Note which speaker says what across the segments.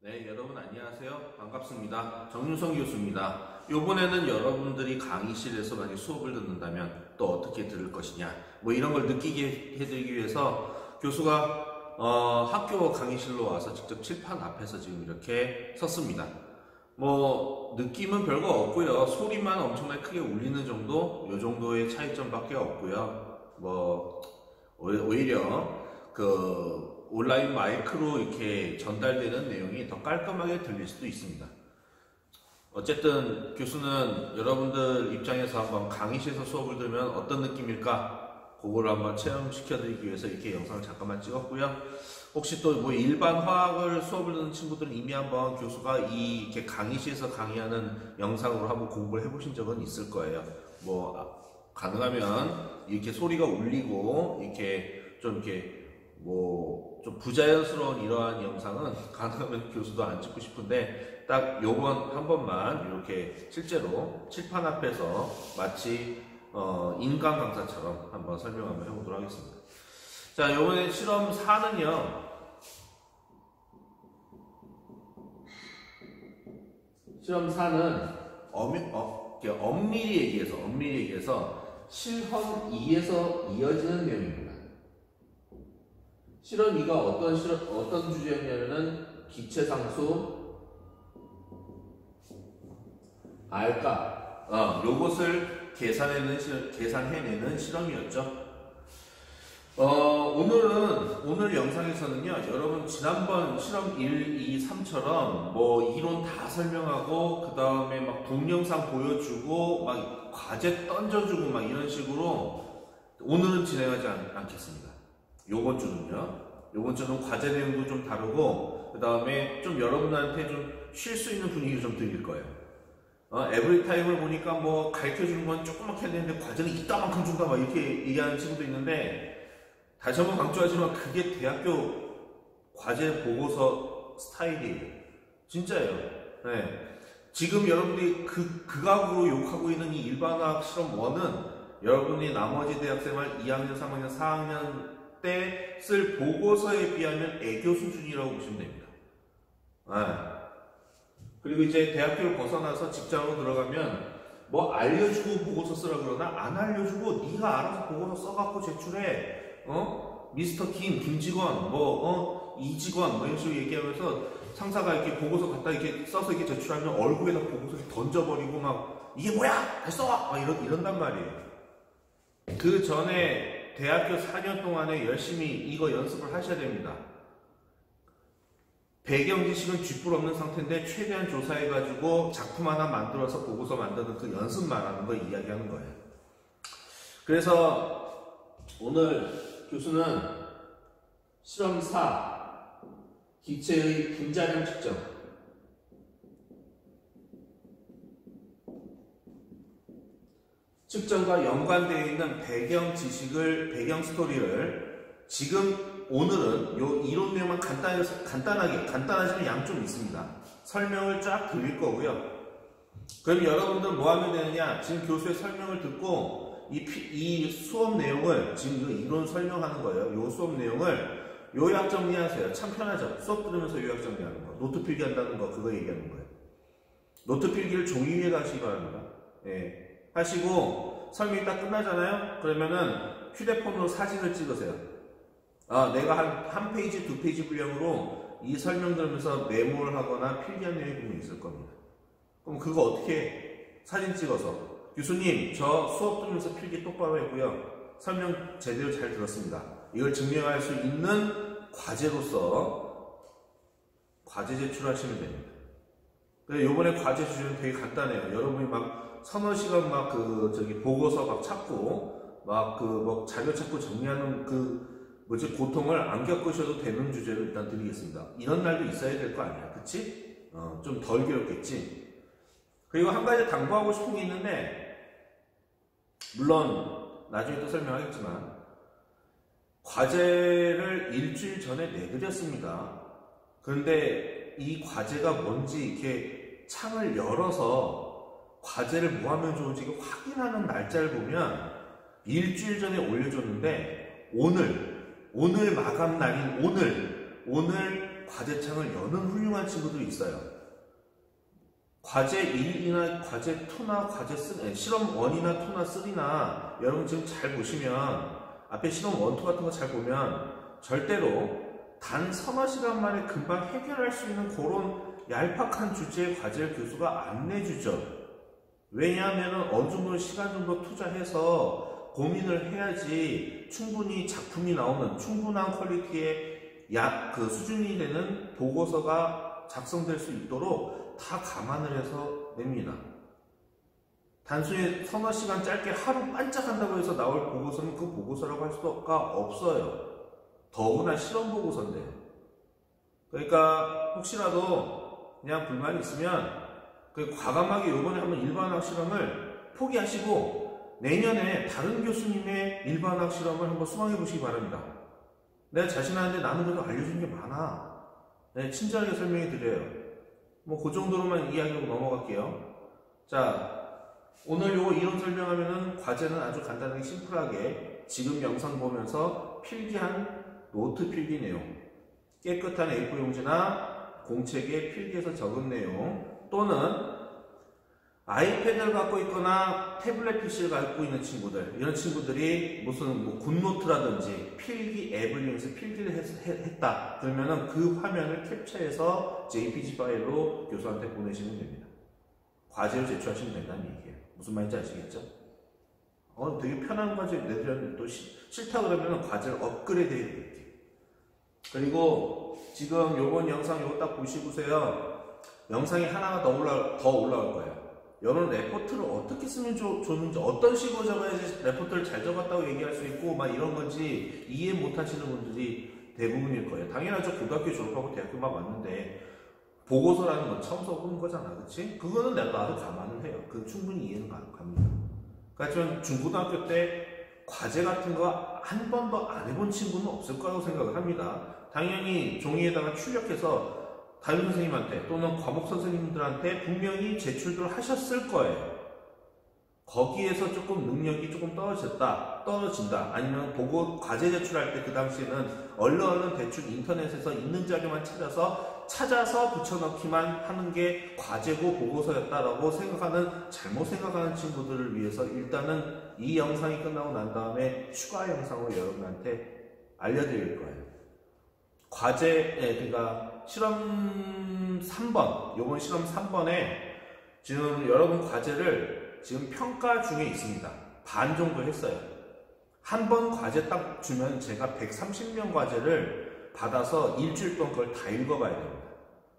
Speaker 1: 네, 여러분 안녕하세요. 반갑습니다. 정윤성 교수입니다. 이번에는 여러분들이 강의실에서 만약 수업을 듣는다면 또 어떻게 들을 것이냐, 뭐 이런 걸 느끼게 해드리기 위해서 교수가 학교 강의실로 와서 직접 칠판 앞에서 지금 이렇게 섰습니다. 뭐 느낌은 별거 없고요. 소리만 엄청나게 크게 울리는 정도, 요 정도의 차이점밖에 없고요. 뭐 오히려 온라인 마이크로 이렇게 전달되는 내용이 더 깔끔하게 들릴 수도 있습니다. 어쨌든 교수는 여러분들 입장에서 한번 강의실에서 수업을 들으면 어떤 느낌일까? 그거를 한번 체험시켜드리기 위해서 이렇게 영상을 잠깐만 찍었고요. 혹시 또 뭐 일반 화학을 수업을 듣는 친구들은 이미 한번 교수가 이렇게 강의실에서 강의하는 영상으로 한번 공부를 해보신 적은 있을 거예요. 뭐 가능하면 이렇게 소리가 울리고 이렇게 좀 좀 부자연스러운 이러한 영상은 가능하면 교수도 안 찍고 싶은데 딱 요번 한 번만 이렇게 실제로 칠판 앞에서 마치 인간 강사처럼 한번 설명 한번 해보도록 하겠습니다. 자, 요번에 실험 4는요, 실험 4는 엄밀히 얘기해서 실험 2에서 이어지는 내용입니다. 실험 2가 어떤 주제였냐면은 기체상수 R값, 요것을 계산해내는 실험이었죠. 오늘 영상에서는요, 여러분 지난번 실험 1, 2, 3처럼 뭐 이론 다 설명하고 그 다음에 막 동영상 보여주고 막 과제 던져주고 막 이런 식으로 오늘은 진행하지 않겠습니다. 요번 주는 과제 내용도 좀 다르고 그 다음에 좀 여러분한테 좀 쉴 수 있는 분위기를 좀 드릴 거예요. 에브리타임을 보니까 뭐 가르쳐주는 건 조그맣게 했는데 과제는 이따만큼 준다 막 이렇게 얘기하는 친구도 있는데, 다시 한번 강조하지만 그게 대학교 과제 보고서 스타일이에요. 진짜예요. 네. 지금 여러분들이 극악으로 욕하고 있는 이 일반화학 실험 1은 여러분이 나머지 대학생활 2학년, 3학년, 4학년 때 쓸 보고서에 비하면 애교 수준이라고 보시면 됩니다. 그리고 이제 대학교를 벗어나서 직장으로 들어가면 뭐 알려주고 보고서 쓰라 그러나 안 알려주고 네가 알아서 보고서 써갖고 제출해. 미스터 김직원, 이직원, 뭐 이런 식으로 얘기하면서 상사가 이렇게 보고서 갖다 이렇게 써서 이렇게 제출하면 얼굴에다 보고서를 던져버리고 막 이게 뭐야? 다시 써와! 막 이런단 말이에요. 그 전에 대학교 4년 동안에 열심히 이거 연습을 하셔야 됩니다. 배경 지식은 쥐뿔 없는 상태인데 최대한 조사해가지고 작품 하나 만들어서 보고서 만드는 그 연습 말하는 거 이야기하는 거예요. 그래서 오늘 교수는 실험 4, 기체의 분자량 측정, 측정과 연관되어 있는 배경 지식을, 배경 스토리를 오늘은 요 이론 내용만 간단하지만 양 좀 있습니다. 설명을 쫙 드릴 거고요. 그럼 여러분들 뭐 하면 되느냐? 지금 교수의 설명을 듣고 이 수업 내용을, 지금 이론 설명하는 거예요. 요 수업 내용을 요약 정리하세요. 참 편하죠? 수업 들으면서 요약 정리하는 거. 노트 필기한다는 거, 그거 얘기하는 거예요. 노트 필기를 종이 위에 하시기 바랍니다. 예. 하시고 설명이 딱 끝나잖아요? 그러면은 휴대폰으로 사진을 찍으세요. 내가 한 페이지, 두 페이지 분량으로 이 설명 들으면서 메모를 하거나 필기한 내용이 분명히 있을 겁니다. 그럼 그거 어떻게 해? 사진 찍어서 교수님, 저 수업 들으면서 필기 똑바로 했고요. 설명 제대로 잘 들었습니다. 이걸 증명할 수 있는 과제로서 과제 제출하시면 됩니다. 요번에 과제 주제는 되게 간단해요. 여러분이 막 서너 시간 보고서 막 찾고 뭐 자료 찾고 정리하는 고통을 안 겪으셔도 되는 주제로 일단 드리겠습니다. 이런 날도 있어야 될 거 아니야, 그치? 좀 덜 괴롭겠지? 그리고 한 가지 당부하고 싶은 게 있는데, 물론 나중에 또 설명하겠지만 과제를 일주일 전에 내드렸습니다. 그런데 이 과제가 뭔지 이렇게 창을 열어서 과제를 뭐 하면 좋은지 확인하는 날짜를 보면 일주일 전에 올려줬는데 오늘 마감 날인 오늘 과제창을 여는 훌륭한 친구들이 있어요. 과제 1이나 과제 2나 과제 3, 실험 1이나 2나 3나 여러분 지금 잘 보시면 앞에 실험 1, 2 같은 거 잘 보면 절대로 단 서너 시간 만에 금방 해결할 수 있는 그런 얄팍한 주제의 과제를 교수가 안 내주죠. 왜냐하면 어느 정도 시간 정도 투자해서 고민을 해야지 충분히 작품이 나오는 충분한 퀄리티의 그 수준이 되는 보고서가 작성될 수 있도록 다 감안을 해서 냅니다. 단순히 서너 시간 짧게 하루 반짝한다고 해서 나올 보고서는 그 보고서라고 할 수가 없어요. 더구나 실험 보고서인데. 그러니까 혹시라도 그냥 불만이 있으면 그 과감하게 요번에 한번 일반학 실험을 포기하시고 내년에 다른 교수님의 일반학 실험을 한번 수강해 보시기 바랍니다. 내가 자신한테 나는 그래도 알려준 게 많아. 네, 친절하게 설명해 드려요. 뭐 그 정도로만 이야기하고 넘어갈게요. 자, 오늘 요거 이론 설명하면은 과제는 아주 간단하게 심플하게 지금 영상 보면서 필기한 노트 필기 내용, 깨끗한 A4 용지나 공책에 필기해서 적은 내용, 또는 아이패드를 갖고 있거나 태블릿 PC를 갖고 있는 친구들, 이런 친구들이 무슨 뭐 굿노트라든지 필기 앱을 이용해서 필기를 했다. 그러면은 그 화면을 캡처해서 JPG 파일로 교수한테 보내시면 됩니다. 과제를 제출하시면 된다는 얘기예요. 무슨 말인지 아시겠죠? 되게 편한 과제 내드렸는데 또 싫다 그러면 과제를 업그레이드 해드릴게요. 그리고 지금 요번 영상 요거 딱 보시고세요. 영상이 하나가 더 올라올 거예요. 여러분 레포트를 어떻게 쓰면 좋는지, 어떤 식으로 적어야지 레포트를 잘 적었다고 얘기할 수 있고 막 이런 건지 이해 못 하시는 분들이 대부분일 거예요. 당연하죠. 고등학교 졸업하고 대학교 막 왔는데 보고서라는 건 처음 써보는 거잖아. 그치? 그거는 나도 감안을 해요. 그 충분히 이해는 갑니다. 그러니까 중고등학교 때 과제 같은 거 한 번도 안 해본 친구는 없을 거라고 생각을 합니다. 당연히 종이에다가 출력해서 담임 선생님한테 또는 과목 선생님들한테 분명히 제출을 하셨을 거예요. 거기에서 조금 능력이 조금 떨어진다. 아니면 과제 제출할 때 그 당시에는 얼른 대충 인터넷에서 있는 자료만 찾아서 붙여넣기만 하는 게 과제고 보고서였다라고 잘못 생각하는 친구들을 위해서 일단은 이 영상이 끝나고 난 다음에 추가 영상으로 여러분한테 알려드릴 거예요. 그러니까 실험 3번, 요번 실험 3번에 지금 여러분 과제를 지금 평가 중에 있습니다. 반 정도 했어요. 한 번 과제 딱 주면 제가 130명 과제를 받아서 일주일 동안 그걸 다 읽어봐야 됩니다.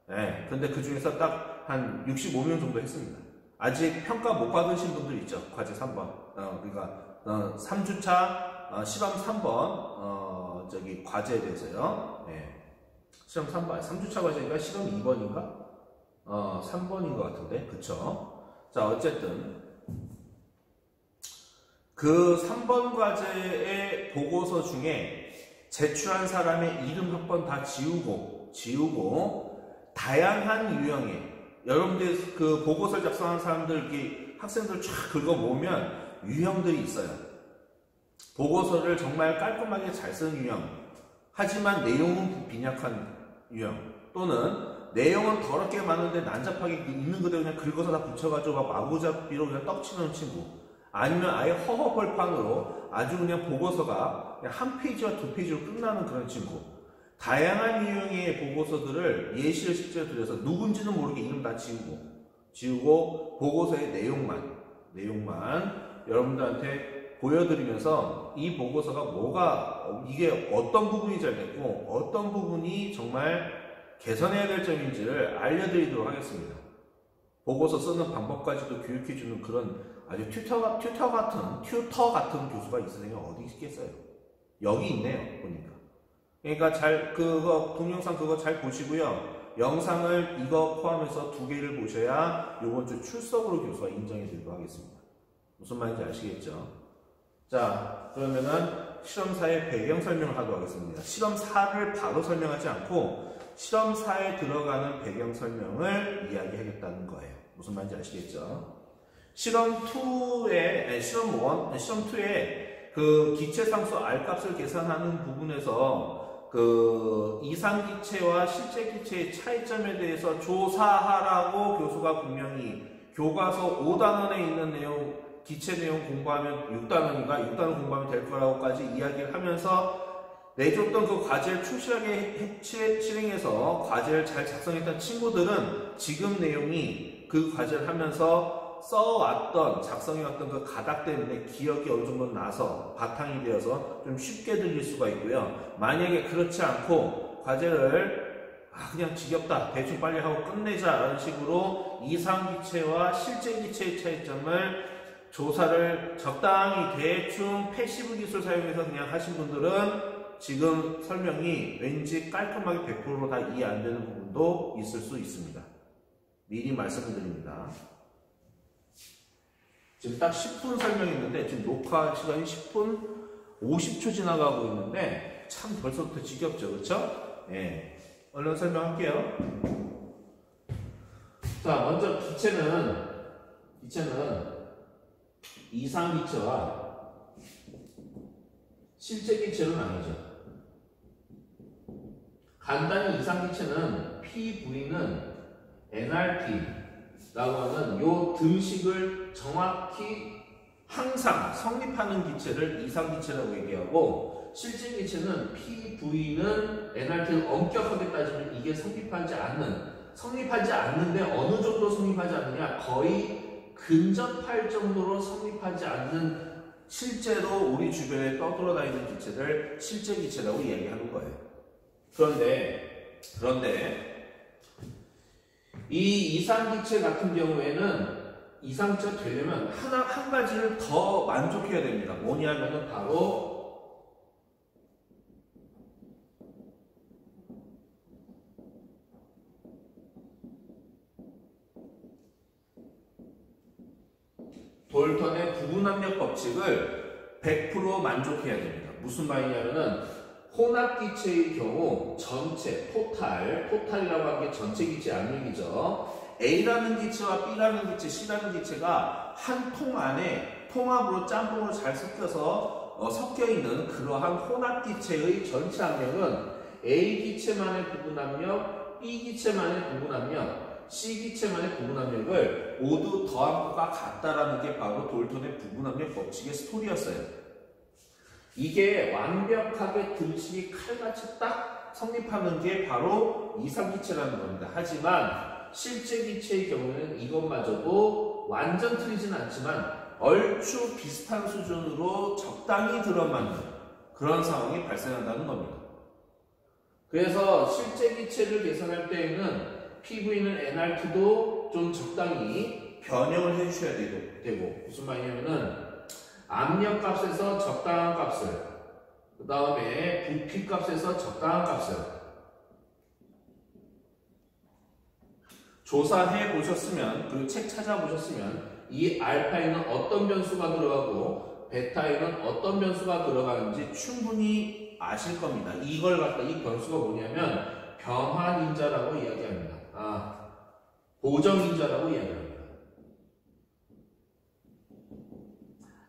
Speaker 1: 네, 근데 그 중에서 딱 한 65명 정도 했습니다. 아직 평가 못 받으신 분들 있죠. 과제 3번. 그러니까 3주차 실험 3번 과제에 대해서요. 네. 실험 3번, 3주차 과제니까 실험 2번인가? 3번인 것 같은데, 그쵸? 자, 어쨌든 그 3번 과제의 보고서 중에 제출한 사람의 이름 학번 다 지우고 다양한 유형의, 여러분들 그 보고서를 작성한 사람들, 학생들 쫙 긁어보면 유형들이 있어요. 보고서를 정말 깔끔하게 잘 쓰는 유형, 하지만 내용은 빈약한 유형, 또는 내용은 더럽게 많은데 난잡하게 있는 그대로 그냥 긁어서 다 붙여가지고 마구잡이로 그냥 떡치는 친구, 아니면 아예 허허벌판으로 아주 그냥 보고서가 그냥 한 페이지와 두 페이지로 끝나는 그런 친구. 다양한 유형의 보고서들을 예시를 실제로 들여서 누군지는 모르게 이름 다 지우고 보고서의 내용만 여러분들한테 보여드리면서 이 보고서가 이게 어떤 부분이 잘 됐고 어떤 부분이 정말 개선해야 될 점인지를 알려드리도록 하겠습니다. 보고서 쓰는 방법까지도 교육해주는 그런 아주 튜터 같은 교수가 있으세요? 어디 있겠어요? 여기 있네요, 보니까. 그러니까 동영상 그거 잘 보시고요. 영상을 이거 포함해서 2개를 보셔야 이번 주 출석으로 교수가 인정해 드리도록 하겠습니다. 무슨 말인지 아시겠죠? 자, 그러면은 실험 4의 배경 설명을 하도록 하겠습니다. 실험 4를 바로 설명하지 않고 실험 4에 들어가는 배경 설명을 이야기하겠다는 거예요. 무슨 말인지 아시겠죠? 실험 2의 그 기체상수 R값을 계산하는 부분에서 그 이상기체와 실제기체의 차이점에 대해서 조사하라고 교수가 분명히 교과서 5단원에 있는 내용, 기체 내용 공부하면 6단원인가 6단원 공부하면 될 거라고까지 이야기를 하면서 내줬던 그 과제를 충실하게 실행해서 과제를 잘 작성했던 친구들은 지금 내용이 그 과제를 하면서 써왔던, 작성해왔던 그 가닥 때문에 기억이 어느 정도 나서 바탕이 되어서 좀 쉽게 들릴 수가 있고요. 만약에 그렇지 않고 과제를 그냥 지겹다, 대충 빨리 하고 끝내자 라는 식으로 이상기체와 실제기체의 차이점을 조사를 적당히 대충 패시브 기술 사용해서 그냥 하신 분들은 지금 설명이 왠지 깔끔하게 100%로 다 이해 안 되는 부분도 있을 수 있습니다. 미리 말씀드립니다. 지금 딱 10분 설명했는데 지금 녹화 시간이 10분 50초 지나가고 있는데 참 벌써부터 지겹죠, 그렇죠? 예. 얼른 설명할게요. 자, 먼저 기체는 이상기체와 실제기체로 나뉘죠. 간단히 이상기체는 PV는 nRT라고 하는 요 등식을 정확히 항상 성립하는 기체를 이상기체라고 얘기하고, 실제기체는 PV는 nRT를 엄격하게 따지면 이게 성립하지 않는데 어느 정도 성립하지 않느냐, 거의 근접할 정도로 성립하지 않는 실제로 우리 주변에 떠돌아다니는 기체를 실제기체라고 이야기하는 거예요. 그런데 이 이상기체 같은 경우에는 이상기체가 되려면 한 가지를 더 만족해야 됩니다. 뭐냐면은 바로 돌턴의 부분압력 법칙을 100% 만족해야 됩니다. 무슨 말이냐면은 혼합기체의 경우 전체, 토탈이라고 하는 게 전체 기체 압력이죠. A라는 기체와 B라는 기체, C라는 기체가 한 통 안에 통합으로 짬뽕으로 잘 섞여서 섞여있는 그러한 혼합기체의 전체 압력은 A 기체만의 부분압력, B 기체만의 부분압력, C 기체만의 부분압력을 모두 더한 것과 같다라는 게 바로 돌턴의 부분압력 법칙의 스토리였어요. 이게 완벽하게 등식이 칼같이 딱 성립하는 게 바로 이상기체라는 겁니다. 하지만 실제기체의 경우는 이것마저도 완전 틀리진 않지만 얼추 비슷한 수준으로 적당히 들어맞는 그런 상황이 발생한다는 겁니다. 그래서 실제기체를 계산할 때에는 PV는 nRT도 좀 적당히 변형을 해주셔야 되고, 무슨 말이냐면은 압력값에서 적당한 값을, 그 다음에 부피값에서 적당한 값을 조사해 보셨으면, 그리고 책 찾아보셨으면 이 알파에는 어떤 변수가 들어가고 베타에는 어떤 변수가 들어가는지 충분히 아실 겁니다. 이걸 갖다 이 변수가 뭐냐면 변환인자라고 이야기합니다. 고정인자라고 이야기합니다.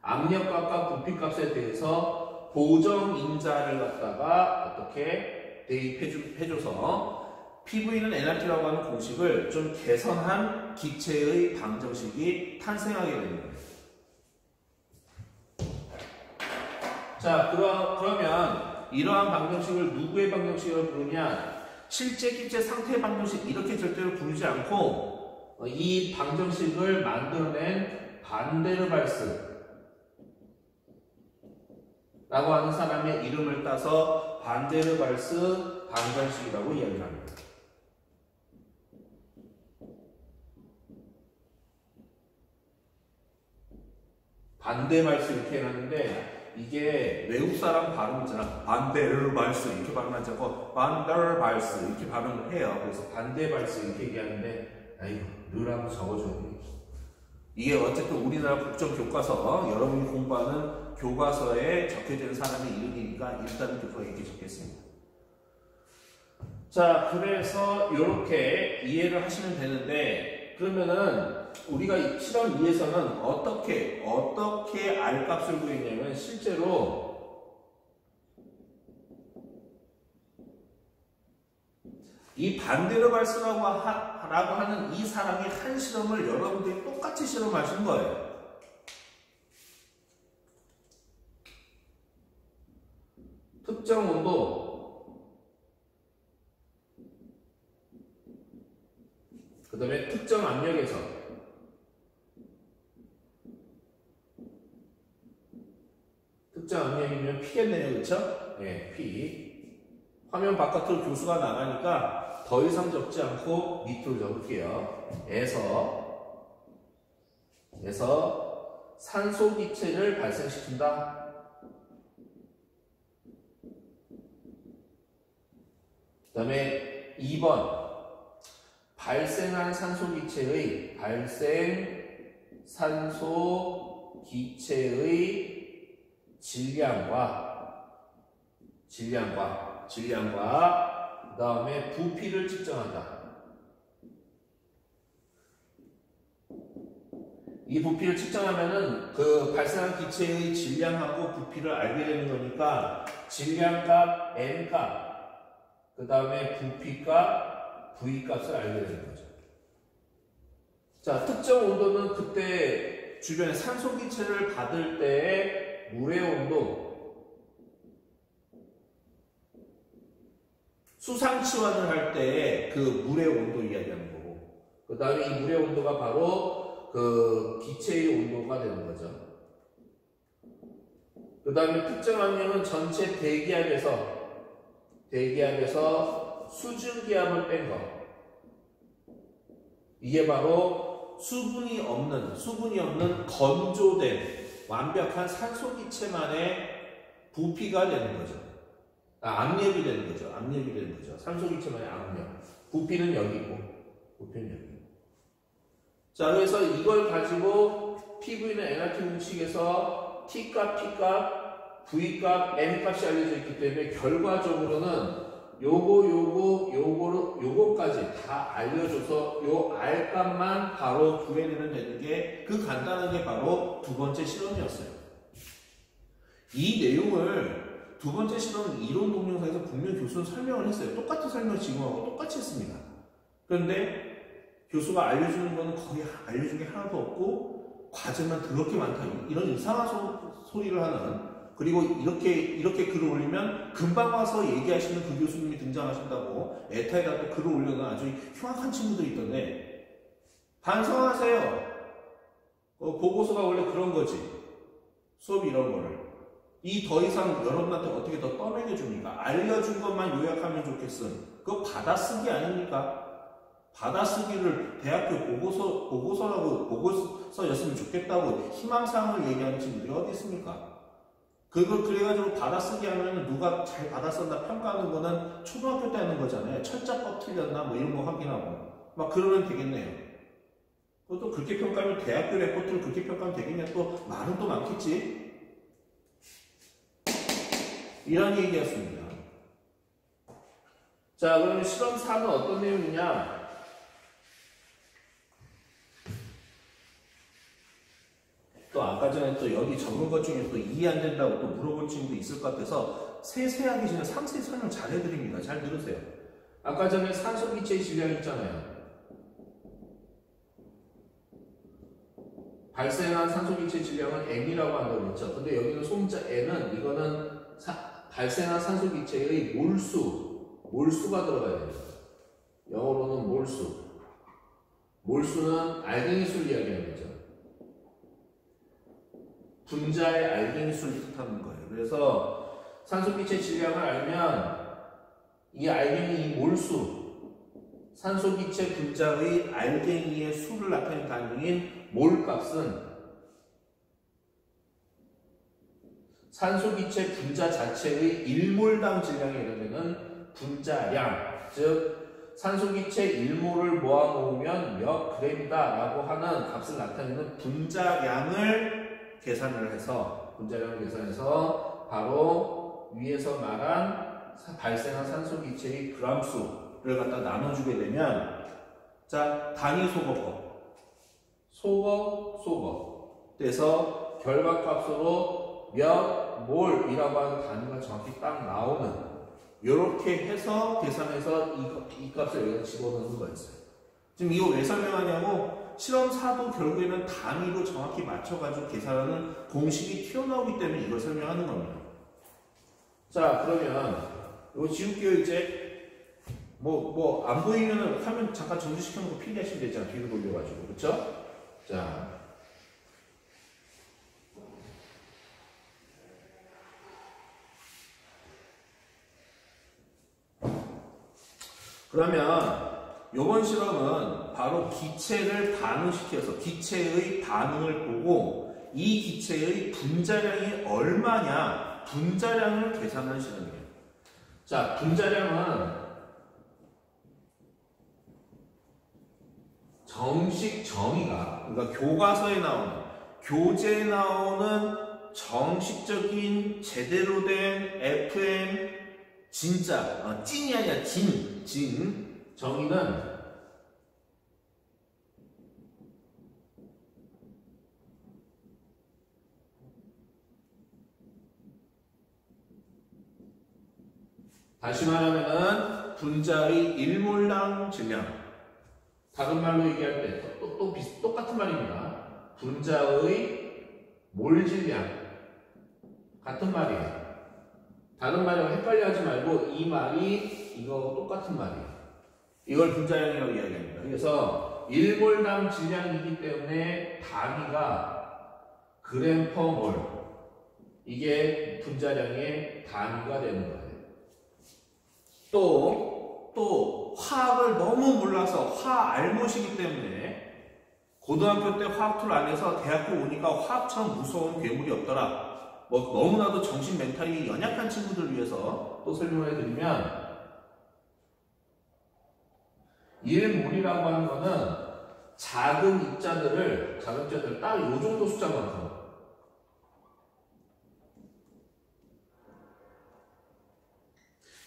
Speaker 1: 압력값과 부피값에 대해서 고정인자를 갖다가 어떻게 대입해줘서 PV는 nRT라고 하는 공식을 좀 개선한 기체의 방정식이 탄생하게 됩니다. 자, 그러면 이러한 방정식을 누구의 방정식으로 부르냐? 실제 기체 상태 방정식, 이렇게 절대로 부르지 않고 이 방정식을 만들어낸 반데르발스 라고 하는 사람의 이름을 따서 반데르발스 방정식이라고 이야기를 합니다. 반데발스 이렇게 해놨는데 이게 외국 사람 발음이잖아. 반데르발스 이렇게 발음하지 않고 반데르발스 이렇게 발음을 해요. 그래서 반데발스 이렇게 얘기하는데 아이고 르라고 적어줘야 돼. 이게 어쨌든 우리나라 국정교과서 여러분이 공부하는 교과서에 적혀지는 사람의 이름이니까 일단은 이렇게 적겠습니다. 자, 그래서 이렇게 이해를 하시면 되는데, 그러면은 우리가 실험 2에서는 어떻게 R값을 구했냐면 실제로 이 반데르발스라고 하는 이 사람이 한 실험을 여러분들이 똑같이 실험하신 거예요. 특정 온도, 그 다음에 특정 압력에서 특정 압력이면 P겠네요. 그쵸? 네, P. 화면 바깥으로 교수가 나가니까 더 이상 적지 않고 밑으로 적을게요. 에서 산소 기체를 발생시킨다. 그 다음에 2번 발생한 산소 기체의 질량과 그 다음에 부피를 측정한다. 이 부피를 측정하면은 그 발생한 기체의 질량하고 부피를 알게 되는 거니까 질량값, N값, 그 다음에 부피값, V값을 알게 되는 거죠. 자, 특정 온도는 그때 주변에 산소 기체를 받을 때의 물의 온도, 수상치환을 할 때의 그 물의 온도 이야기하는 거고, 그 다음에 이 물의 온도가 바로 그 기체의 온도가 되는 거죠. 그 다음에 특정 압력은 전체 대기압에서 수증기압을 뺀 거. 이게 바로 수분이 없는 건조된 완벽한 산소 기체만의 부피가 되는 거죠. 압력이 되는 거죠. 산소 기체만의 압력. 부피는 여기고, 자, 그래서 이걸 가지고 PV는 NRT 공식에서 T값, P값, V값, N값이 알려져 있기 때문에 결과적으로는 요거까지 다 알려줘서 요 R값만 바로 구해내면 되는 게 그 간단한 게 바로 두 번째 실험이었어요. 이 내용을 두 번째 실험 이론 동영상에서 분명 교수는 설명을 했어요. 똑같은 설명을 지금하고 똑같이 했습니다. 그런데 교수가 알려주는 거는 거의 알려준 게 하나도 없고 과제만 더럽게 많다. 이런 이상한 소리를 하는, 그리고 이렇게 글을 올리면 금방 와서 얘기하시는 그 교수님이 등장하신다고 에타에다 또 글을 올려놓은 아주 흉악한 친구들이 있던데 반성하세요. 보고서가 원래 그런 거지. 수업이 이런 거를. 더 이상 여러분한테 어떻게 더 떠먹여줍니까? 알려준 것만 요약하면 좋겠음. 그거 받아쓰기 아닙니까? 받아쓰기를 대학교 보고서였으면 좋겠다고 희망사항을 얘기하는 친구들이 어디 있습니까? 그걸 그래가지고 받아쓰기 하면 누가 잘 받아쓴다 평가하는 거는 초등학교 때 하는 거잖아요. 철자법 틀렸나 뭐 이런 거 확인하고 막 그러면 되겠네요. 또 그렇게 평가하면 대학교 레포트를 그렇게 평가하면 되겠냐. 또 말은 또 많겠지. 이런 얘기였습니다. 자, 그러면 실험 4는 어떤 내용이냐? 또 아까 전에 또 여기 적은 것 중에 또 이해 안 된다고 또 물어본 친구도 있을 것 같아서 세세하게 제가 상세히 설명 잘 해드립니다. 잘 들으세요. 아까 전에 산소 기체의 질량 있잖아요. 발생한 산소 기체 질량은 M이라고 한다고 했죠. 근데 여기는 소문자 N은 이거는 발생한 산소 기체의 몰수가 들어가야 됩니다. 영어로는 몰수. 몰수는 알갱이 수를 이야기하는 거죠. 분자의 알갱이 수를 뜻하는 거예요. 그래서 산소 기체 질량을 알면 이 알갱이 몰수, 산소 기체 분자의 알갱이의 수를 나타내는 단위인 몰 값은 산소 기체 분자 자체의 1몰당 질량에 해당되는 분자량, 즉 산소 기체 1몰을 모아놓으면 몇 그램이다 라고 하는 값을 나타내는 분자량을 계산해서 바로 위에서 말한 발생한 산소 기체의 그람수를 갖다 나눠주게 되면, 자, 단위 소거 그래서 결과값으로 몇 몰이라고 하는 단위가 정확히 딱 나오는 이렇게 해서 계산해서 이 값을 여기다 집어넣는 거였어요. 지금 이거 왜 설명하냐고 실험 4도 결국에는 단위로 정확히 맞춰가지고 계산하는 공식이 튀어나오기 때문에 이걸 설명하는 겁니다. 자, 그러면 이거 지울게요. 이제 안 보이면은 화면 잠깐 정지시켜 놓고 필기하시면 되잖아. 뒤로 돌려가지고. 그쵸? 자. 그러면 이번 실험은 바로 기체를 반응시켜서 기체의 반응을 보고 이 기체의 분자량이 얼마냐 분자량을 계산하는 실험이에요. 자, 분자량은 정식 정의가 그러니까 교과서에 나오는 교재에 나오는 정식적인 제대로 된 FM 진짜 찐이 아니라 진 정의는 다시 말하면은 분자의 1몰당 질량 다른 말로 얘기할 때 똑같은 말입니다. 분자의 몰 질량 같은 말이에요. 다른 말이랑 헷갈려 하지 말고 이 말이 이거 똑같은 말이에요. 이걸 분자량이라고 이야기합니다. 그래서 1몰당 질량이기 때문에 단위가 그램 퍼 몰 이게 분자량의 단위가 되는 거예요. 또 화학을 너무 몰라서 화알못이기 때문에 고등학교 때 화학툴 안 해서 대학교 오니까 화학처럼 무서운 괴물이 없더라. 너무나도 정신 멘탈이 연약한 친구들 위해서 또 설명해 드리면 1몰이라고 하는 거는 작은 입자들을 딱 이 정도 숫자만큼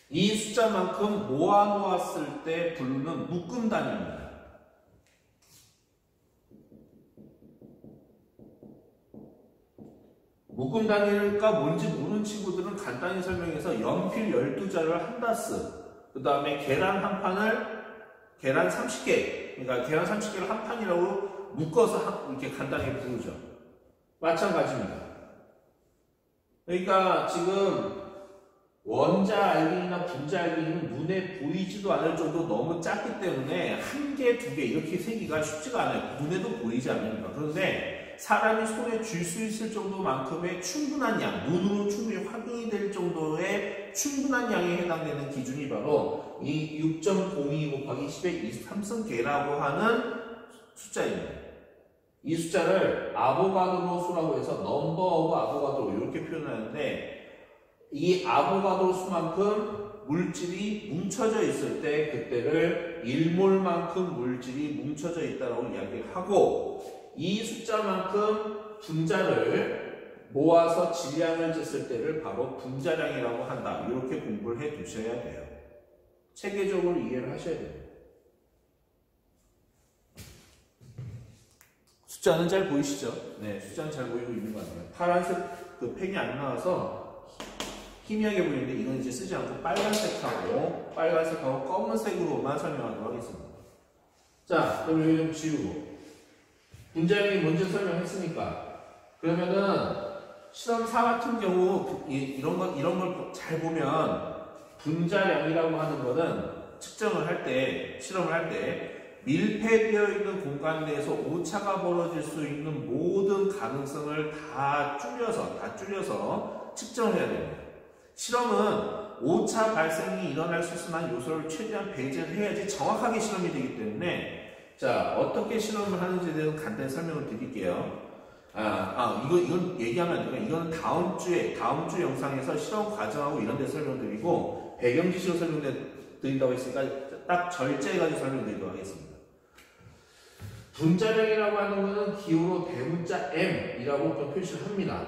Speaker 1: 이 숫자만큼 모아놓았을 때 부르는 묶음 단위입니다. 묶음 단위가 뭔지 모르는 친구들은 간단히 설명해서 연필 12자를 한 다스, 그 다음에 계란 한 판을 계란 30개, 그러니까 계란 30개를 한 판이라고 묶어서 이렇게 간단하게 부르죠. 마찬가지입니다. 그러니까 지금 원자 알기나 분자 알기는 눈에 보이지도 않을 정도로 너무 작기 때문에 한 개, 두 개 이렇게 세기가 쉽지가 않아요. 눈에도 보이지 않으니까. 그런데 사람이 손에 쥘 수 있을 정도만큼의 충분한 양, 눈으로 충분히 확인이 될 정도의 충분한 양에 해당되는 기준이 바로 이 6.02 곱하기 10의 23승계라고 하는 숫자입니다. 이 숫자를 아보가드로 수라고 해서 넘버 오브 아보가드로 이렇게 표현하는데 이 아보가드로 수만큼 물질이 뭉쳐져 있을 때 그때를 1몰만큼 물질이 뭉쳐져 있다고 이야기를 하고 이 숫자만큼 분자를 모아서 질량을 쟀을 때를 바로 분자량이라고 한다. 이렇게 공부를 해 두셔야 돼요. 체계적으로 이해를 하셔야 돼요. 숫자는 잘 보이시죠? 네, 숫자는 잘 보이고 있는 거 같아요. 파란색 그 펜이 안 나와서 희미하게 보이는데 이건 이제 쓰지 않고 빨간색하고 검은색으로만 설명하도록 하겠습니다. 자, 그럼 여기 좀 지우고 분자량이 먼저 설명했으니까 그러면은 실험 4 같은 경우 이런 걸 잘 보면 분자량이라고 하는 거는 측정을 할 때 실험을 할 때 밀폐되어 있는 공간 내에서 오차가 벌어질 수 있는 모든 가능성을 다 줄여서 측정을 해야 됩니다. 실험은 오차 발생이 일어날 수 있을 만한 요소를 최대한 배제를 해야지 정확하게 실험이 되기 때문에 자, 어떻게 실험을 하는지에 대해서 간단히 설명을 드릴게요. 이건 얘기하면 안 되고 이거는 다음 주 영상에서 실험 과정하고 이런 데 설명드리고 배경 지식을 설명드린다고 했으니까 딱 절제해가지고 설명드리도록 하겠습니다. 분자량이라고 하는 것은 기호로 대문자 M이라고 좀 표시를 합니다.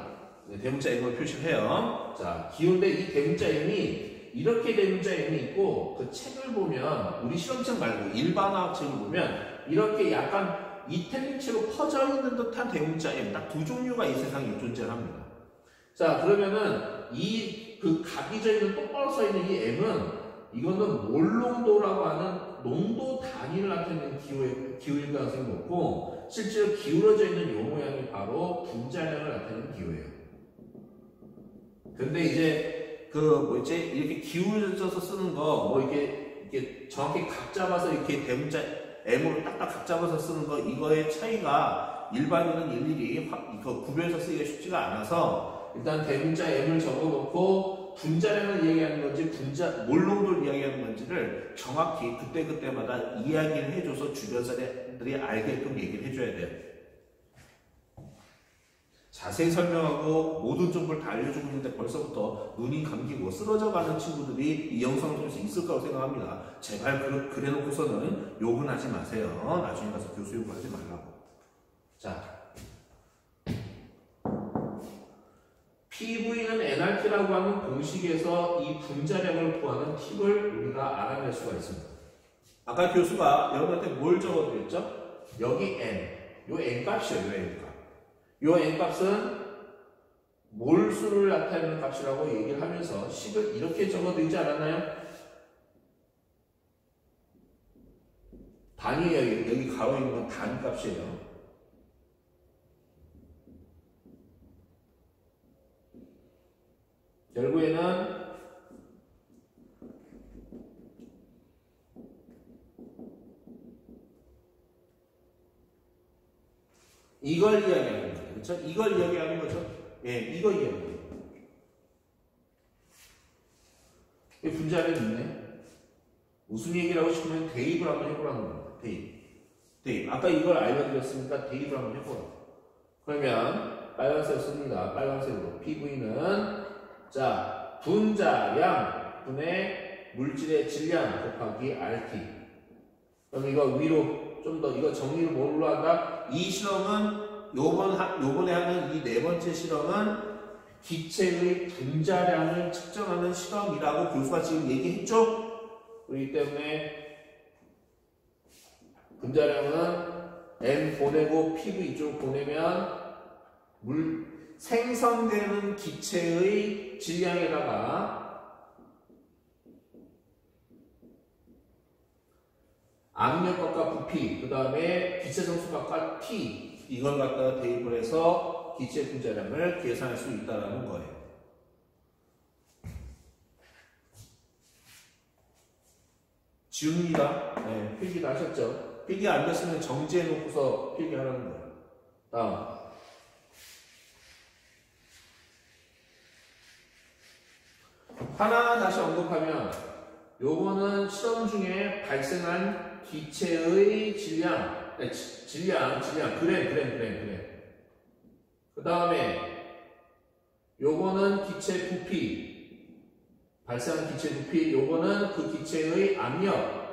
Speaker 1: 네, 대문자 M을 표시를 해요. 자, 기호인데 이 대문자 M이 이렇게 대문자 M이 있고 그 책을 보면 우리 실험책 말고 일반화학책을 보면 이렇게 약간 이탈리체로 퍼져 있는 듯한 대문자 M 딱 두 종류가 이 세상에 존재합니다. 자, 그러면은 이
Speaker 2: 그 각이 져 있는 똑바로 써 있는 이 M은 이거는 몰농도라고 하는 농도 단위를 나타내는 기호일 가능성이 높고 실제로 기울어져 있는 이 모양이 바로 분자량을 나타내는 기호예요. 근데 이제 그 뭐지 이렇게 기울여져서 쓰는 거 뭐 이게 정확히 각 잡아서 이렇게 대문자 M으로 딱딱 각 잡아서 쓰는 거 이거의 차이가 일반인은 일일이 구별해서 쓰기가 쉽지가 않아서 일단 대문자 M을 적어놓고 분자량을 이야기하는 건지 몰농도를 이야기하는 건지를 정확히 그때그때마다 이야기를 해줘서 주변 사람들이 알게끔 얘기를 해줘야 돼요. 자세히 설명하고 모든 정보를 다 알려주고 있는데 벌써부터 눈이 감기고 쓰러져가는 친구들이 이 영상을 통해서 있을 거라고 생각합니다. 제발 그래놓고서는 욕은 하지 마세요. 나중에 가서 교수 욕하지 말라고. 자, PV는 nRT라고 하는 공식에서 이 분자량을 구하는 팁을 우리가 알아낼 수가 있습니다. 아까 교수가 여러분한테 뭘 적어드렸죠? 여기 n, 요 n 값이에요. 요 n 값. 요 n 값은 몰수를 나타내는 값이라고 얘기를 하면서 식을 이렇게 적어드리지 않았나요? 단위예요. 여기 가로 있는 건 단위 값이에요. 결국에는 이걸 이야기하는 거죠. 그렇죠? 이걸 이야기하는 거죠. 예, 이거 이야기해요. 이 분자량이 있네. 무슨 얘기를 하고 싶으면 대입을 한번 해보라는 겁니다. 대입. 아까 이걸 알려드렸으니까 대입을 한번 해보라고. 그러면 빨간색 씁니다. 빨간색으로. PV는 자, 분자량 분의 물질의 질량 곱하기 RT. 그럼 이거 위로 좀 더 이거 정리를 뭘로 한다? 이 실험은 요번에 하는 이 네 번째 실험은 기체의 분자량을 측정하는 실험이라고 교수가 지금 얘기했죠? 그렇기 때문에 분자량은 M 보내고 PV 이쪽으로 보내면 생성되는 기체의 질량에다가 압력값과 부피, 그 다음에 기체 성수값과 T 이걸 갖다가 대입을 해서 기체 분자량을 계산할 수 있다는 거예요. 지웁니다. 네, 필기 다 하셨죠? 필기 안 됐으면 정지해 놓고서 필기하라는 거예요. 다음. 하나 다시 언급하면 요거는 실험 중에 발생한 기체의 질량, 그램. 그 다음에 요거는 기체 부피, 발생한 기체 부피, 요거는 그 기체의 압력.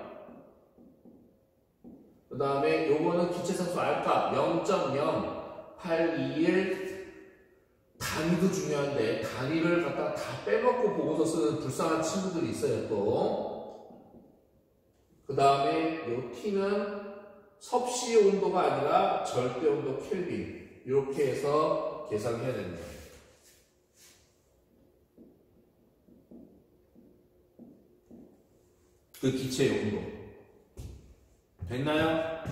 Speaker 2: 그 다음에 요거는 기체 상수 알파 0.0821. 단위도 중요한데 단위를 갖다가 다 빼먹고 보고서 쓰는 불쌍한 친구들이 있어요. 또 그 다음에 요 T는 섭씨 온도가 아니라 절대 온도 켈빈 이렇게 해서 계산해야 되는 거예요. 그 기체의 온도 됐나요?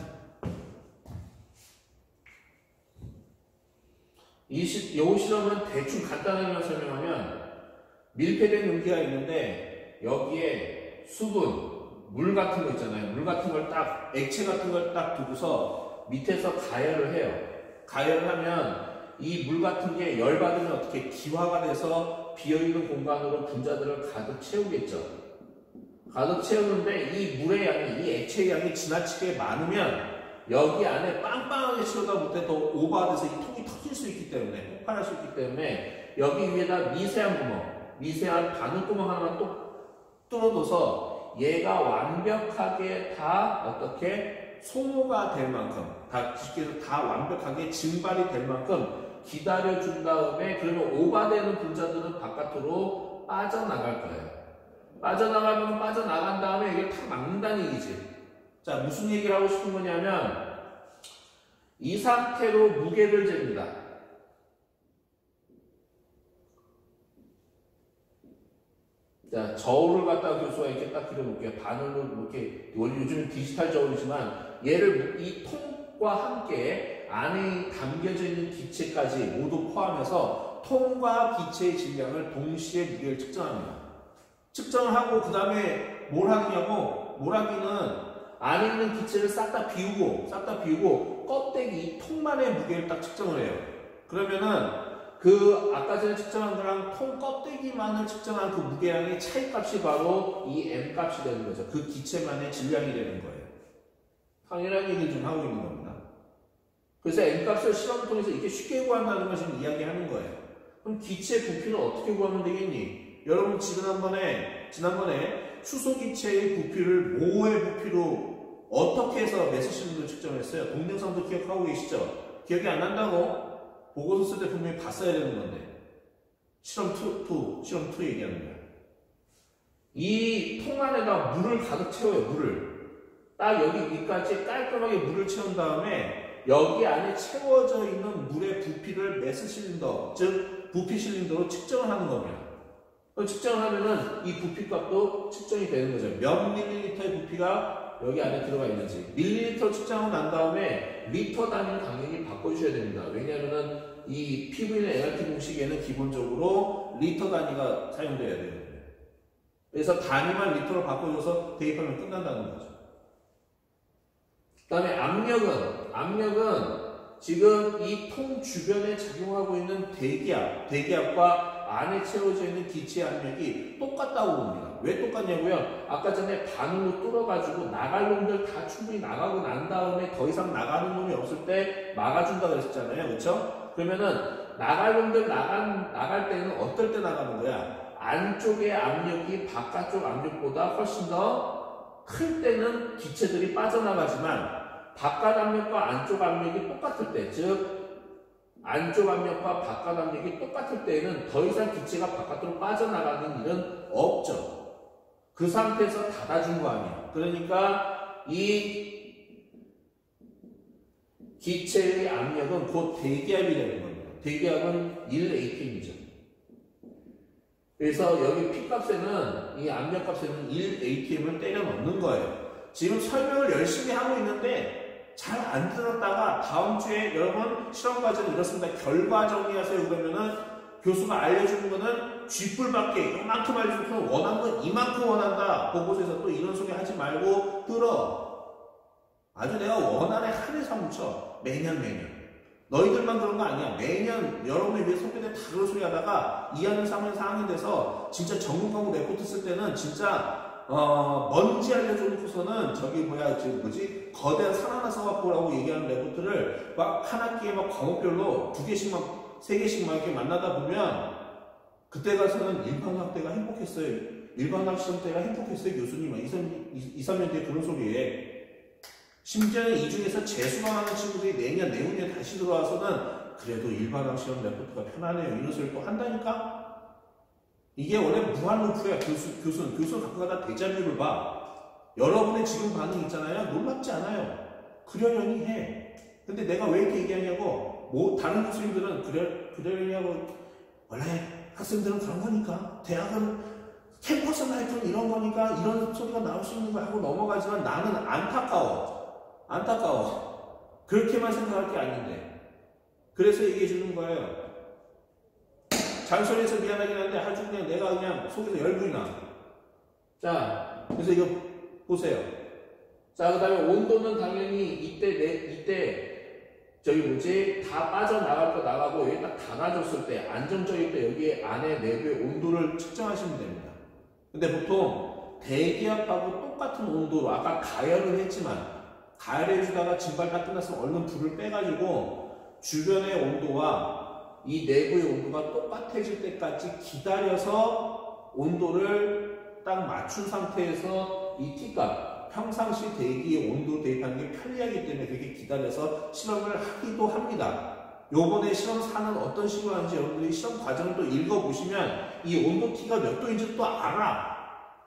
Speaker 2: 이 실험은 대충 간단하게 설명하면 밀폐된 용기가 있는데 여기에 수분, 물 같은 거 있잖아요. 물 같은 걸 딱, 액체 같은 걸 딱 두고서 밑에서 가열을 해요. 가열을 하면 이 물 같은 게 열받으면 어떻게 기화가 돼서 비어있는 공간으로 분자들을 가득 채우겠죠. 가득 채우는데 이 물의 양이, 이 액체의 양이 지나치게 많으면 여기 안에 빵빵하게 채우다 못해 더 오버돼서 이 통이 터질 수 있기 때문에, 폭발할 수 있기 때문에 여기 위에다 미세한 구멍, 미세한 바늘구멍 하나만 또 뚫어둬서 얘가 완벽하게 다 어떻게 소모가 될 만큼, 다 쉽게 해서 다 완벽하게 증발이 될 만큼 기다려준 다음에 그러면 오버되는 분자들은 바깥으로 빠져나갈 거예요. 빠져나가면 빠져나간 다음에 이게 탁 막는다는 얘기지. 자, 무슨 얘기를 하고 싶은 거냐면 이 상태로 무게를 잽니다. 자, 저울을 갖다가 교수가 이렇게 딱 그려볼게요. 바늘로 이렇게, 원래 요즘은 디지털 저울이지만, 얘를 이 통과 함께 안에 담겨져 있는 기체까지 모두 포함해서 통과 기체의 질량을 동시에 무게를 측정합니다. 측정을 하고, 그 다음에 뭘 하느냐고, 뭘 하기는 안에 있는 기체를 싹 다 비우고, 껍데기, 통만의 무게를 딱 측정을 해요. 그러면은, 그 아까 전에 측정한 거랑 통 껍데기만을 측정한 그 무게량의 차이값이 바로 이 M 값이 되는 거죠. 그 기체만의 질량이 되는 거예요. 당연한 얘기를 좀 하고 있는 겁니다. 그래서 M 값을 실험을 통해서 이렇게 쉽게 구한다는 걸 지금 이야기하는 거예요. 그럼 기체 부피는 어떻게 구하면 되겠니? 여러분 지난번에 수소 기체의 부피를 모의 부피로 어떻게 해서 메스실린더로 측정했어요? 동영상도 기억하고 계시죠? 기억이 안 난다고? 보고서 쓸 때 분명히 봤어야 되는 건데 실험 2 얘기하는 거야. 이 통 안에다 물을 가득 채워요. 물을 딱 여기 위까지 깔끔하게 물을 채운 다음에 여기 안에 채워져 있는 물의 부피를 메스실린더, 즉 부피 실린더로 측정을 하는 겁니다. 측정을 하면은 이 부피값도 측정이 되는 거죠. 몇 밀리리터의 부피가 여기 안에 들어가 있는지. 밀리리터 측정하고 난 다음에 리터 단위를 당연히 바꿔주셔야 됩니다. 왜냐하면은 이 PV나 ART 공식에는 기본적으로 리터 단위가 사용돼야 돼요. 그래서 단위만 리터로 바꿔줘서 대입하면 끝난다는 거죠. 그 다음에 압력은 지금 이 통 주변에 작용하고 있는 대기압과 안에 채워져 있는 기체 압력이 똑같다고 봅니다. 왜 똑같냐고요? 아까 전에 바늘로 뚫어가지고 나갈 놈들 다 충분히 나가고 난 다음에 더 이상 나가는 놈이 없을 때 막아준다 그랬었잖아요. 그렇죠? 그러면은 나갈 놈들 나갈 때는 어떨 때 나가는 거야? 안쪽의 압력이 바깥쪽 압력보다 훨씬 더 클 때는 기체들이 빠져나가지만 바깥 압력과 안쪽 압력이 똑같을 때, 즉 안쪽 압력과 바깥 압력이 똑같을 때에는 더 이상 기체가 바깥으로 빠져나가는 일은 없죠. 그 상태에서 닫아준 거 아니에요. 그러니까 이 기체의 압력은 곧 대기압이 되는 겁니다. 대기압은 1atm이죠. 그래서 여기 P값에는 이 압력값에는 1atm을 때려 넣는 거예요. 지금 설명을 열심히 하고 있는데 잘 안 들었다가 다음 주에 여러분 실험 과정이 이렇습니다. 결과 정리하세요. 그러면은 교수가 알려주는 거는 쥐뿔밖에 이만큼 알려주고 원하는 건 이만큼 원한다. 보고서에서 또 이런 소리 하지 말고 들어. 아주 내가 원안에 한해서 묻혀. 매년. 너희들만 그런 거 아니야. 매년 여러분의 위에 선배들 다 그런 소리 하다가 2학년, 3학년, 4학년 돼서 진짜 전문 과목 레포트 쓸 때는 진짜 뭔지 알려줘놓고서는 거대한 산 하나 써갖고라고 얘기하는 레포트를 막 한 학기에 막 과목별로 2개씩만 3개씩 이렇게 만나다 보면 그때 가서는 일반학 때가 행복했어요. 일반학 시험 때가 행복했어요. 교수님 2, 3년 뒤에 그런 소리에 심지어는 이 중에서 재수강하는 친구들이 내후년에 다시 들어와서는 그래도 일반학 시험 레포트가 편하네요. 이런 소리를 또 한다니까? 이게 원래 무한루프야. 교수는 갖고 가다 대자뷰를 봐. 여러분의 지금 반응 있잖아요. 놀랍지 않아요. 그러려니 해. 근데 내가 왜 이렇게 얘기하냐고, 다른 교수님들은 그러려냐고, 원래 학생들은 그런 거니까, 대학은 캠퍼스 라이프는 이런 거니까, 이런 소리가 나올 수 있는 거 하고 넘어가지만 나는 안타까워. 그렇게만 생각할 게 아닌데. 그래서 얘기해 주는 거예요. 잔소리해서 미안하긴 한데, 아주 그냥 내가 그냥 속에서 열불이 나. 자, 그래서 이거 보세요. 자, 그 다음에 온도는 당연히 이때 다 빠져나갈 거 나가고 여기 딱 닫아줬을 때 안정적일 때 여기 안에 내부의 온도를 측정하시면 됩니다. 근데 보통 대기압하고 똑같은 온도로 아까 가열을 했지만 가열해주다가 증발 다 끝났으면 얼른 불을 빼가지고 주변의 온도와 이 내부의 온도가 똑같아질 때까지 기다려서 온도를 딱 맞춘 상태에서 이 T값, 평상시 대기의 온도 대입하는 게 편리하기 때문에 그렇게 기다려서 실험을 하기도 합니다. 요번에 실험 4는 어떤 식으로 하는지 여러분들이 실험 과정을 또 읽어보시면 이 온도 T가 몇 도인지 또 알아.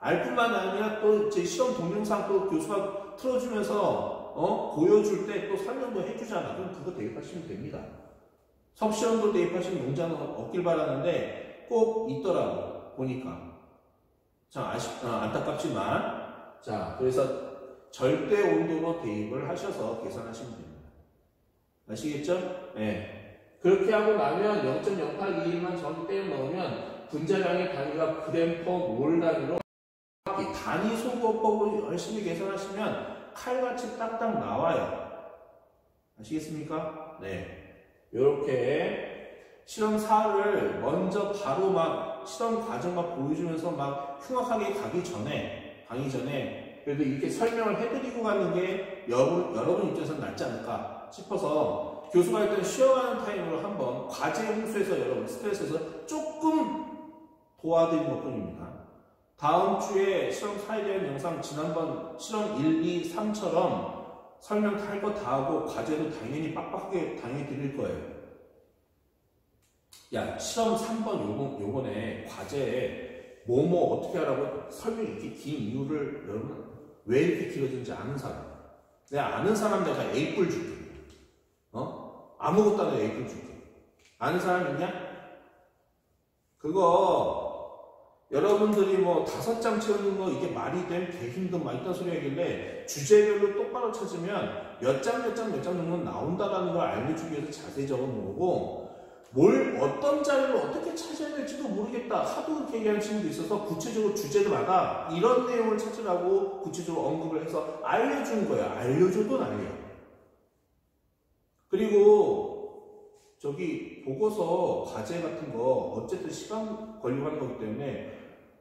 Speaker 2: 알 뿐만 아니라 또 제 시험 동영상 또 교수가 틀어주면서 보여줄 때 또 설명도 해주잖아. 그럼 그거 대입하시면 됩니다. 섭시험도 대입하시면 문제는 없길 바라는데 꼭 있더라고 보니까.
Speaker 1: 참 안타깝지만, 자, 그래서 절대 온도로 대입을 하셔서 계산하시면 됩니다. 아시겠죠? 네. 그렇게 하고 나면 0.0821만 정확히 떼어 넣으면 분자량의 단위가 g/몰 단위로 단위 소거법을 열심히 계산하시면 칼같이 딱딱 나와요. 아시겠습니까? 네. 이렇게 실험 4를 먼저 바로 막 실험 과정만 보여주면서 막 흉악하게 가기 전에 그래도 이렇게 설명을 해드리고 가는 게 여러분 입장에서는 낫지 않을까 싶어서 교수가 일단 쉬어가는 타임으로 한번 과제 홍수에서 여러분 스트레스에서 조금 도와드린 것 뿐입니다. 다음 주에 실험 4에 대한 영상 지난번 실험 1, 2, 3처럼 설명 다 할 거 다 하고 과제도 당연히 빡빡하게 당연히 드릴 거예요. 야, 실험 3번 요번에 과제에 뭐뭐 어떻게 하라고 설명이 이렇게 긴 이유를 여러분 왜 이렇게 길어진지 아는 사람. 내가 아는 사람 내가 A뿔 줄게. 아무것도 안 해도 A뿔 줄게. 아는 사람 있냐? 그거 여러분들이 뭐 5장 채우는 거 이게 말이 된 개힘든 막 이딴 소리 하길래 주제별로 똑바로 찾으면 몇 장 정도는 나온다라는 걸 알려주기 위해서 자세히 적어 놓은 거고 어떤 자료를 어떻게 찾아야 될지도 모르겠다. 하도 그렇게 얘기하는 친구도 있어서 구체적으로 주제마다 이런 내용을 찾으라고 구체적으로 언급을 해서 알려준 거야. 알려줘도 난리야. 그리고 저기 보고서 과제 같은 거 어쨌든 시간 걸리고 하는 거기 때문에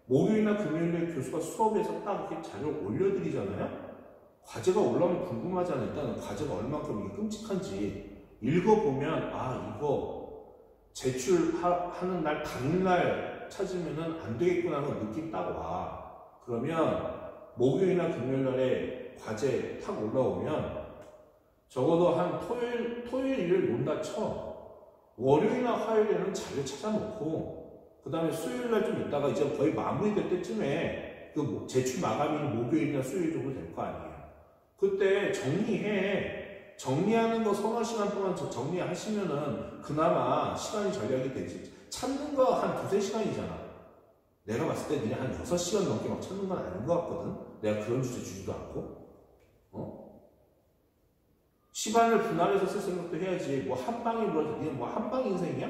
Speaker 1: 목요일이나 금요일에 교수가 수업에서 딱 이렇게 자료를 올려드리잖아요. 과제가 올라오면 궁금하잖아요. 일단은 과제가 얼마큼 이게 끔찍한지 읽어보면 이거 제출하는 날 당일날 찾으면은 안 되겠구나 하는 느낌 딱 와. 그러면 목요일이나 금요일날에 과제 탁 올라오면 적어도 한 토요일 일요일 논다 쳐. 월요일이나 화요일에는 자료 찾아놓고 그 다음에 수요일날 좀 있다가 이제 거의 마무리될 때쯤에 그 제출 마감일이 목요일이나 수요일 정도 될 거 아니에요. 그때 정리해. 정리하는 거 서너 시간 동안 정리하시면은 그나마 시간이 절약이 되지. 찾는 거 한 2-3시간이잖아. 내가 봤을 때 그냥 한 6시간 넘게 막 찾는 건 아닌 것 같거든. 내가 그런 주제 주지도 않고. 시간을 분할해서 쓸 생각도 해야지. 뭐 한 방에 니는 뭐 한 방 인생이야?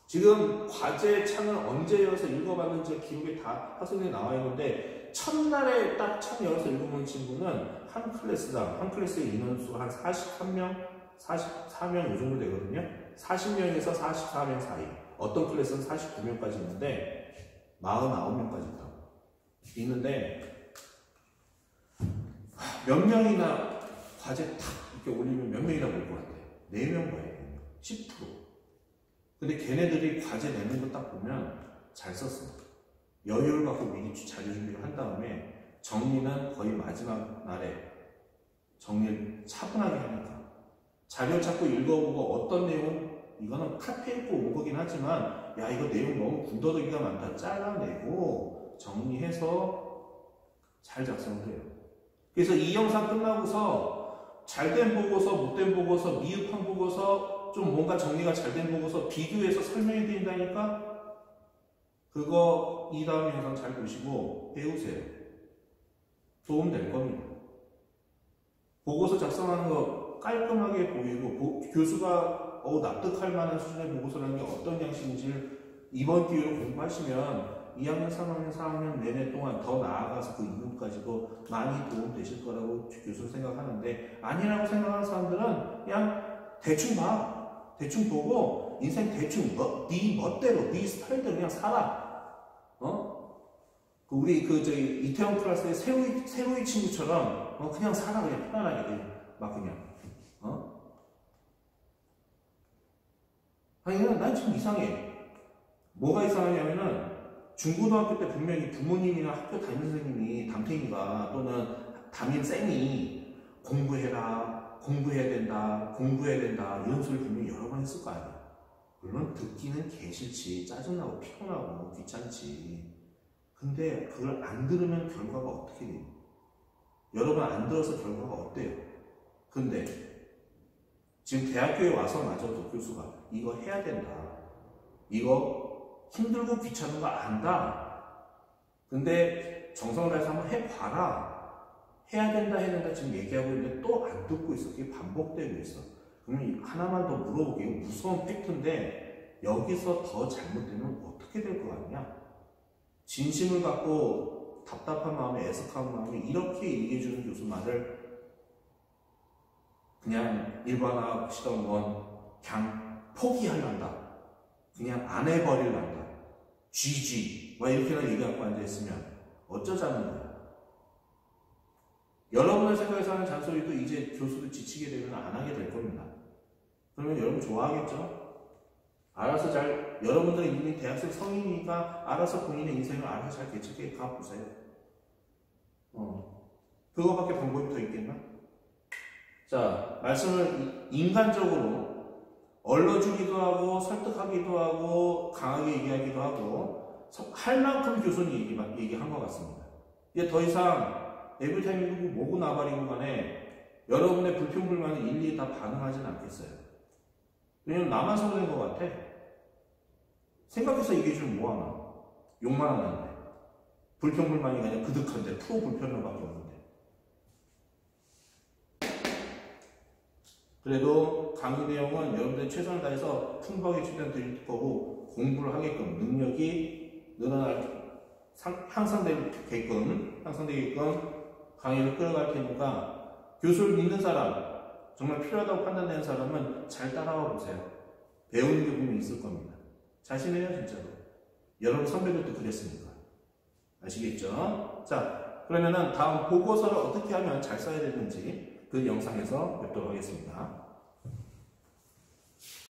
Speaker 1: 지금 과제 창을 언제 열어서 읽어봤는지 기록에 다 학생들이 나와 있는데 첫날에 딱 창 열어서 읽어본 친구는 한 클래스의 인원수가 한 41명, 44명 이 정도 되거든요. 40명에서 44명 사이. 어떤 클래스는 49명까지 있는데 49명까지 있는데 몇 명이나 과제 탁 이렇게 올리면 몇 명이나 볼 것 같아요? 4명 봐야 돼요. 10%. 근데 걔네들이 과제 내는 거 딱 보면 잘 썼어. 여유를 갖고 미리 자료 준비를 한 다음에 정리는 거의 마지막 날에 정리를 차분하게 하니까. 자료 자꾸 읽어보고 어떤 내용은 이거는 카페 읽고 온 거긴 하지만 야 이거 내용 너무 군더더기가 많다. 잘라내고 정리해서 잘 작성을 해요. 그래서 이 영상 끝나고서 잘된 보고서, 못된 보고서, 미흡한 보고서, 좀 뭔가 정리가 잘된 보고서 비교해서 설명해 드린다니까? 그거 이 다음 영상 잘 보시고 배우세요. 도움 될 겁니다. 보고서 작성하는 거 깔끔하게 보이고 교수가 납득할 만한 수준의 보고서라는 게 어떤 양식인지를 이번 기회로 공부하시면 2학년, 3학년, 4학년 내내 동안 더 나아가서 그 이후까지도 많이 도움되실 거라고 교수는 생각하는데 아니라고 생각하는 사람들은 그냥 대충 봐. 대충 보고 인생 대충 네 멋대로 네 스타일대로 그냥 살아. 우리 이태원 클래스의 세로이 친구처럼 그냥 살아. 그냥 편안하게 막 그냥 아니 난 지금 이상해. 뭐가 이상하냐면은 중고등학교 때 분명히 부모님이나 학교 담임 선생님이 담탱이가 또는 담임 쌤이 공부해야 된다 이런 소리 분명히 여러 번 했을 거 아니야. 물론 듣기는 개싫지, 짜증나고 피곤하고 귀찮지. 근데 그걸 안 들으면 결과가 어떻게 돼요? 여러분 안 들어서 결과가 어때요? 근데 지금 대학교에 와서 마저도 교수가 이거 해야 된다. 이거 힘들고 귀찮은 거 안다. 근데 정성을 다해서 한번 해봐라. 해야 된다 지금 얘기하고 있는데 또 안 듣고 있어. 그게 반복되고 있어. 그럼 하나만 더 물어볼게요. 무서운 팩트인데 여기서 더 잘못되면 어떻게 될 것 같냐? 진심을 갖고 답답한 마음에 애석한 마음에 이렇게 얘기해주는 교수 말을 그냥 일반화시던 건 그냥 포기하려한다. 그냥 안 해버리려한다. GG 막 이렇게나 얘기하고 앉아있으면 어쩌자는 거야. 여러분의 생각에서 하는 잔소리도 이제 교수도 지치게 되면 안 하게 될 겁니다. 그러면 여러분 좋아하겠죠? 알아서 잘, 여러분들은 이미 대학생 성인이니까 알아서 본인의 인생을 알아서 잘 개척해 가보세요. 그거밖에 방법이 더 있겠나? 자, 말씀을 인간적으로 얼러주기도 하고 설득하기도 하고 강하게 얘기하기도 하고 할 만큼 교수님 얘기한 것 같습니다. 이제 더 이상 에브리타임이고 뭐고 나발이고 간에 여러분의 불평불만에 일일이 다 반응하진 않겠어요. 왜냐면 나만 서운한 것 같아. 생각해서 얘기해주면 뭐하나. 욕만 하는데. 불평불만이 그냥 그득한데 프로 불평러밖에 없는데. 그래도 강의 내용은 여러분들이 최선을 다해서 풍부하게 최대한 드릴 거고 공부를 하게끔 능력이 향상되게끔 강의를 끌어갈 테니까 교수를 믿는 사람, 정말 필요하다고 판단되는 사람은 잘 따라와 보세요. 배우는 게 분명히 있을 겁니다. 자신해요, 진짜로. 여러분 선배들도 그랬으니까. 아시겠죠? 자, 그러면은 다음 보고서를 어떻게 하면 잘 써야 되는지 그 영상에서 뵙도록 하겠습니다.